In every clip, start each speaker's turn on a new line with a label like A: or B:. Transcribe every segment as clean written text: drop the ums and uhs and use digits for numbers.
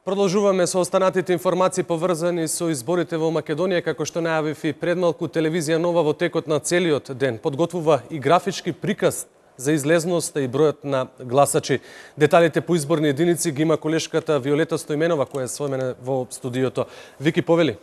A: Продолжуваме со останатите информации поврзани со изборите во Македонија, како што најавив и пред малку, телевизија Нова во текот на целиот ден подготвува и графички приказ за излезноста и бројот на гласачи. Деталите по изборни единици ги има колешката Виолета Стојменова, која е со мене во студиото. Вики, повели.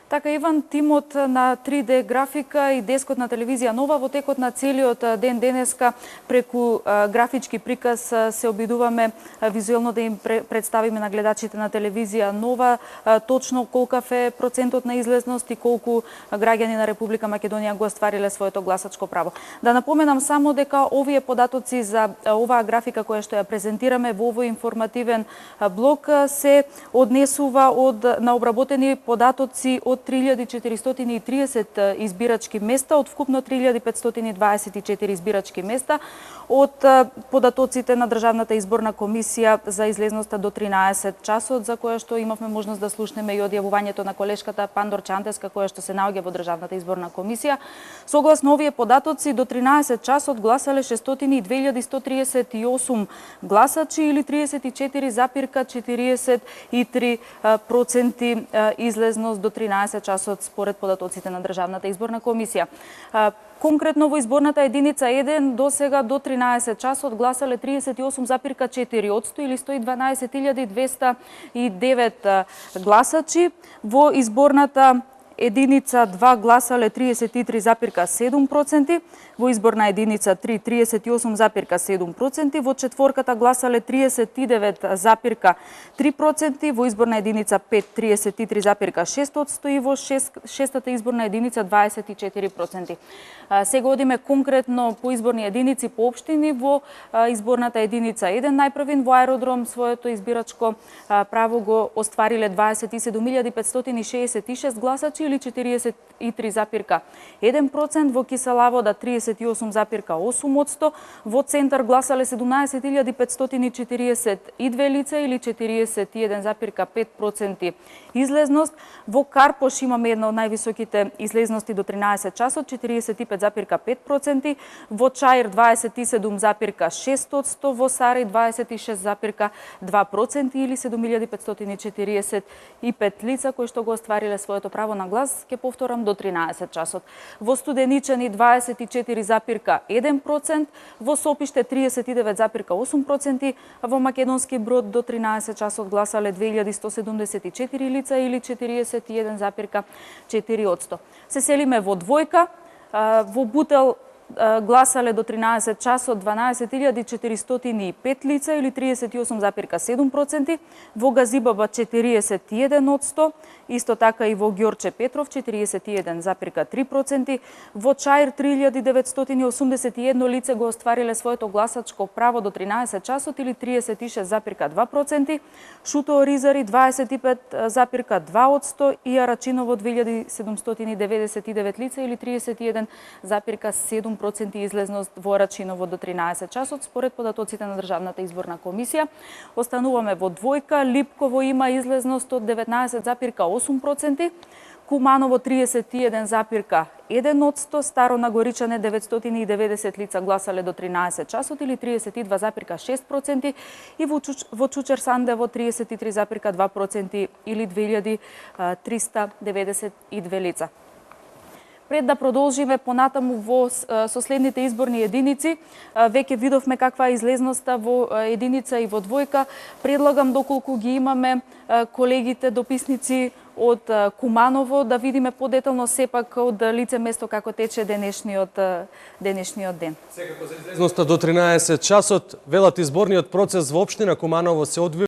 B: Така, Иван, тимот на 3D графика и дескот на телевизија Нова во текот на целиот ден денеска преку графички приказ се обидуваме визуелно да им представиме на гледачите на телевизија Нова точно колкав е процентот на излезност и колку граѓани на Република Македонија го оствариле своето гласачко право. Да напоменам само дека овие податоци за оваа графика која што ја презентираме во овој информативен блок се однесува на обработени податоци од 3430 избирачки места, од вкупно 3524 избирачки места, од податоците на Државната изборна комисија за излезноста до 13 часот, за која што имавме можност да слушнеме и одјавувањето на колешката Пандор Чантеска, која што се наоѓа во Државната изборна комисија. Согласно овие податоци, до 13 часот гласале 602.138 гласачи или 34,43% излезност до 13 часот според податоците на Државната изборна комисија. Конкретно во изборната единица 1 до сега до 13 часот гласале 38,4% или 112.209 гласачи. Во изборната единица 2 гласале 33,7%, во изборна единица 3 38,7%, во четворката гласале 39,3%, во изборна единица 5 33,6% и во шестата изборна единица 24%. Сега одиме конкретно по изборни единици по општини. Во изборната единица 1 најпрвин во аеродром своето избирачко право го оствариле 27.566 гласачи или 43,1%, во Киселавода 38,8%, во центар гласале 17.542 лица или 41,5% излезност. Во Карпош имаме една од највисоките излезности до 13 часот, 45,5%, во Чаир 27,6%, во Сари 26,2% или 7.545 лица кои што го оствариле своето право на глас, ќе повторам, до 13 часот. Во Студеничани 24,1%, во Сопиште 39,8%, а во Македонски Брод до 13 часот гласале 2174 лица или 41,4%. Се селиме во Двојка, во Бутел гласале до 13 часот 12.405 лица или 38,7%, во Газибаба 41%, исто така и во Ѓорче Петров 41,3%, во Чаир 3.981 лице го оствариле своето гласачко право до 13 часот или 36,2%, Шуто Оризари 25,2% и Арачиново 2.799 лица или 31,7% излезност во Арачиново до 13 часот според податоците на Државната изборна комисија. Остануваме во Двојка, Липково има излезност од 19,8%, Куманово 31,1%, Старо Нагоричане 990 лица гласале до 13 часот или 32,6% и во Чучер Сандево 33,2% или 2392 лица. Пред да продолжиме понатаму со следните изборни единици, веќе видовме каква е излезноста во единица и во Двојка. Предлагам, доколку ги имаме колегите дописници од Куманово, да видиме подетално сепак од лице место како тече денешниот ден.
A: Секако за излезноста до 13 часот, велат изборниот процес во општина Куманово се одвива